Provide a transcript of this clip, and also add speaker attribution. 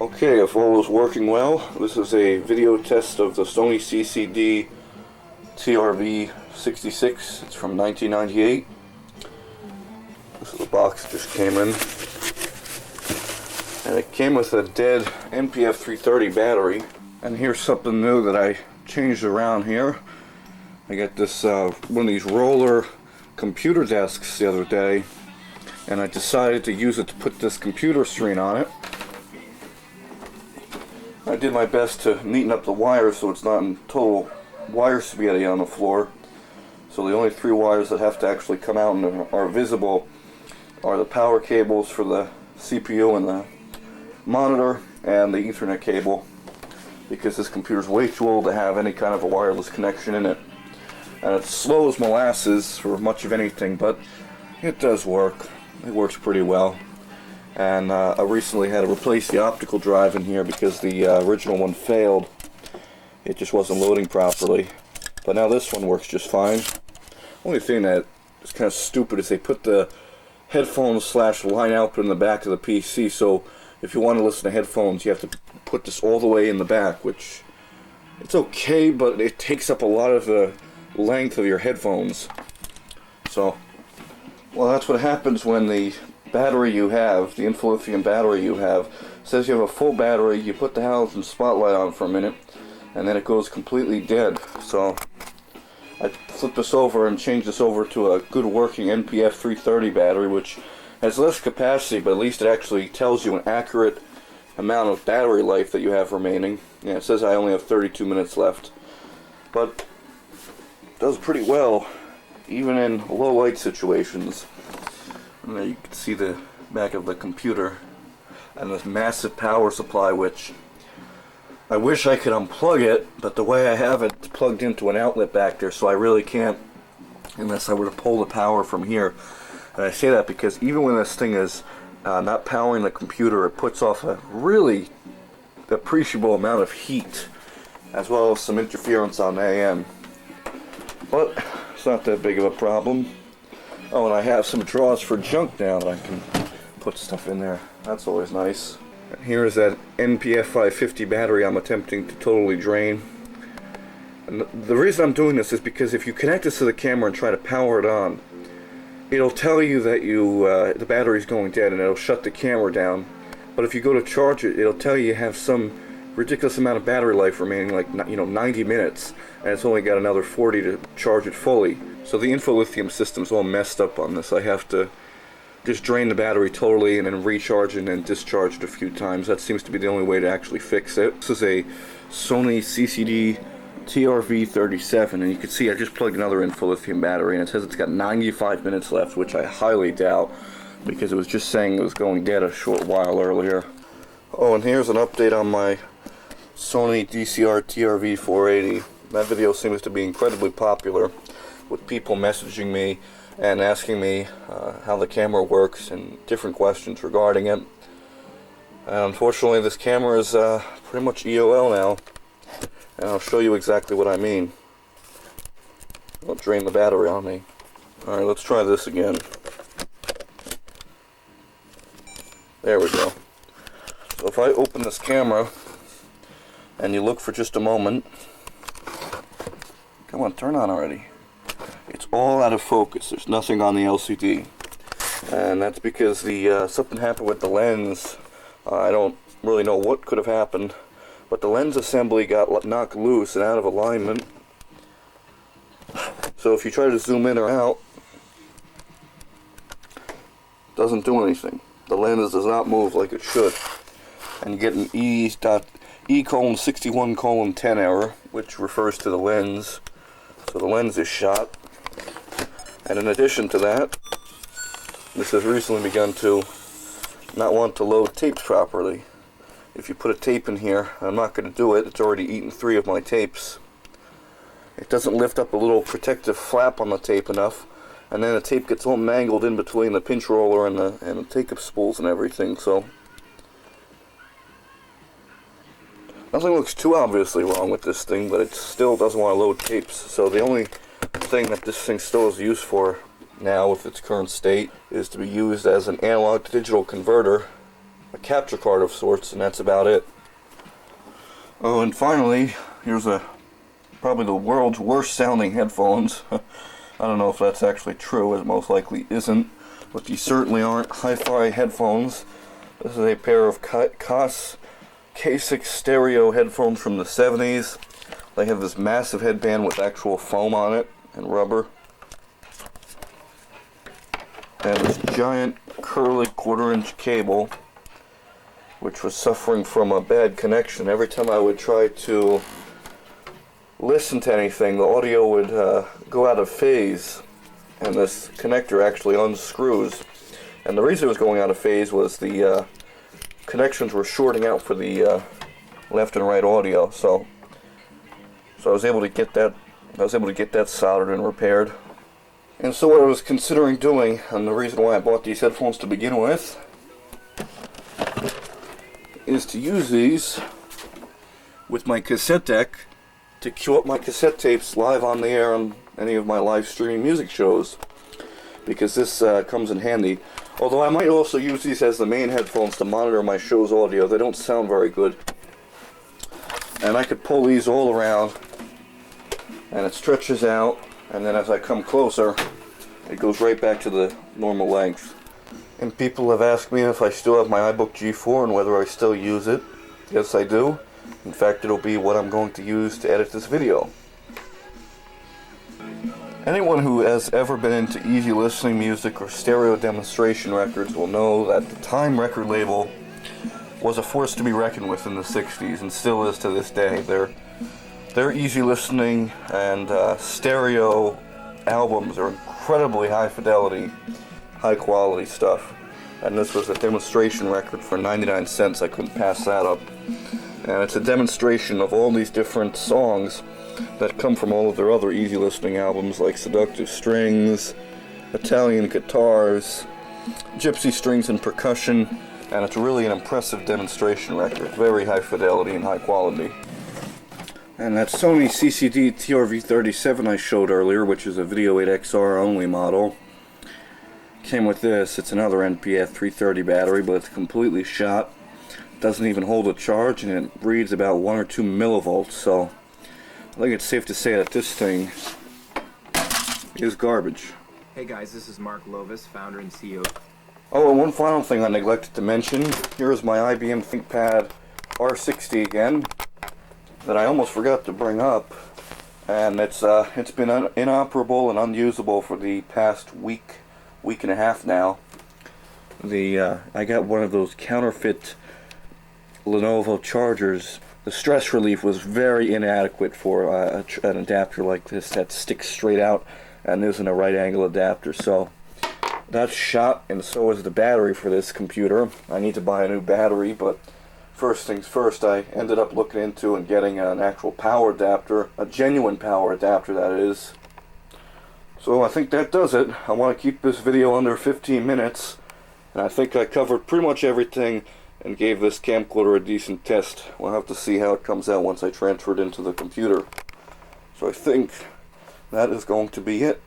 Speaker 1: Okay, if all is working well, this is a video test of the Sony CCD-TRV66. It's from 1998. This is the box that just came in. And it came with a dead NPF 330 battery. And here's something new that I changed around here. I got this one of these roller computer desks the other day, and I decided to use it to put this computer screen on it. I did my best to neaten up the wires so it's not in total wire spaghetti on the floor. So the only three wires that have to actually come out and are visible are the power cables for the CPU and the monitor and the Ethernet cable, because this computer's way too old to have any kind of a wireless connection in it. And it's slow as molasses for much of anything, but it does work. It works pretty well. And I recently had to replace the optical drive in here because the original one failed. It just wasn't loading properly. But now this one works just fine. Only thing that is kind of stupid is they put the headphones / line output in the back of the PC, so if you want to listen to headphones you have to put this all the way in the back, which it's okay, but it takes up a lot of the length of your headphones. So, well, that's what happens when the battery you have, the infilithium battery you have, says you have a full battery. You put the halogen spotlight on for a minute and then it goes completely dead. So I flipped this over and changed this over to a good working NPF 330 battery, which has less capacity, but at least it actually tells you an accurate amount of battery life that you have remaining. Yeah, it says I only have 32 minutes left, but it does pretty well even in low light situations. And there you can see the back of the computer and this massive power supply, which I wish I could unplug it, but the way I have it, it's plugged into an outlet back there, so I really can't unless I were to pull the power from here. And I say that because even when this thing is not powering the computer, it puts off a really appreciable amount of heat, as well as some interference on AM. But it's not that big of a problem. Oh, and I have some drawers for junk now that I can put stuff in there. That's always nice. Here is that NPF 550 battery I'm attempting to totally drain. And the reason I'm doing this is because if you connect this to the camera and try to power it on, it'll tell you that the battery's going dead and it'll shut the camera down. But if you go to charge it, it'll tell you have some ridiculous amount of battery life remaining, like 90 minutes, and it's only got another 40 to charge it fully. So the infilithium system's all messed up on this. I have to just drain the battery totally and then recharge it and then discharge it a few times. That seems to be the only way to actually fix it. This is a Sony CCD-TRV67, and you can see I just plugged another infilithium battery, and it says it's got 95 minutes left, which I highly doubt, because it was just saying it was going dead a short while earlier. Oh, and here's an update on my Sony DCR-TRV480. That video seems to be incredibly popular, with people messaging me and asking me how the camera works and different questions regarding it. And unfortunately this camera is pretty much EOL now, and I'll show you exactly what I mean. It'll drain the battery on me. Alright, let's try this again. There we go. So if I open this camera and you look for just a moment, come on, turn on already. It's all out of focus. There's nothing on the LCD, and that's because the something happened with the lens. I don't really know what could have happened, but the lens assembly got knocked loose and out of alignment. So if you try to zoom in or out, it doesn't do anything. The lens does not move like it should, and you get an E:61:10 error, which refers to the lens. So the lens is shot. And in addition to that, this has recently begun to not want to load tapes properly. If you put a tape in here, I'm not going to do it, it's already eaten 3 of my tapes. It doesn't lift up a little protective flap on the tape enough, and then the tape gets all mangled in between the pinch roller and the take-up spools and everything. So nothing looks too obviously wrong with this thing, but it still doesn't want to load tapes. So the only thing that this thing still is used for now with its current state is to be used as an analog to digital converter. I capture card of sorts, and that's about it. Oh, and finally, here's probably the world's worst sounding headphones. I don't know if that's actually true, it most likely isn't, but these certainly aren't hi-fi headphones. This is a pair of Koss K6 stereo headphones from the 70s. They have this massive headband with actual foam on it and rubber. And this giant curly 1/4-inch cable, which was suffering from a bad connection. Every time I would try to listen to anything, the audio would go out of phase, and this connector actually unscrews. And the reason it was going out of phase was the connections were shorting out for the left and right audio. So I was able to get that. Soldered and repaired. And so what I was considering doing, and the reason why I bought these headphones to begin with, is to use these with my cassette deck to cue up my cassette tapes live on the air on any of my live streaming music shows, because this comes in handy. Although I might also use these as the main headphones to monitor my show's audio. They don't sound very good. And I could pull these all around, and it stretches out, and then as I come closer, it goes right back to the normal length. And people have asked me if I still have my iBook G4 and whether I still use it. Yes, I do. In fact, it'll be what I'm going to use to edit this video. Anyone who has ever been into easy listening music or stereo demonstration records will know that the Time record label was a force to be reckoned with in the 60s, and still is to this day. Their easy listening and stereo albums are incredibly high fidelity, high quality stuff. And this was a demonstration record for 99 cents. I couldn't pass that up. And it's a demonstration of all these different songs that come from all of their other easy listening albums, like Seductive Strings, Italian Guitars, Gypsy Strings and Percussion. And it's really an impressive demonstration record. Very high fidelity and high quality. And that Sony CCD-TRV66 I showed earlier, which is a Video 8 XR only model, came with this. It's another NPF 330 battery, but it's completely shot. Doesn't even hold a charge, and it reads about 1 or 2 millivolts. So I think it's safe to say that this thing is garbage.
Speaker 2: Hey guys, this is Mark Lovis, founder and CEO.
Speaker 1: Oh, and one final thing I neglected to mention. Here is my IBM ThinkPad R60 again, that I almost forgot to bring up, and it's been inoperable and unusable for the past week and a half now. I got one of those counterfeit Lenovo chargers. The stress relief was very inadequate for an adapter like this that sticks straight out and isn't a right angle adapter. So that's shot, and so is the battery for this computer. I need to buy a new battery, but first things first, I ended up looking into and getting an actual power adapter, a genuine power adapter that is. So I think that does it. I want to keep this video under 15 minutes, and I think I covered pretty much everything and gave this camcorder a decent test. We'll have to see how it comes out once I transfer it into the computer. So I think that is going to be it.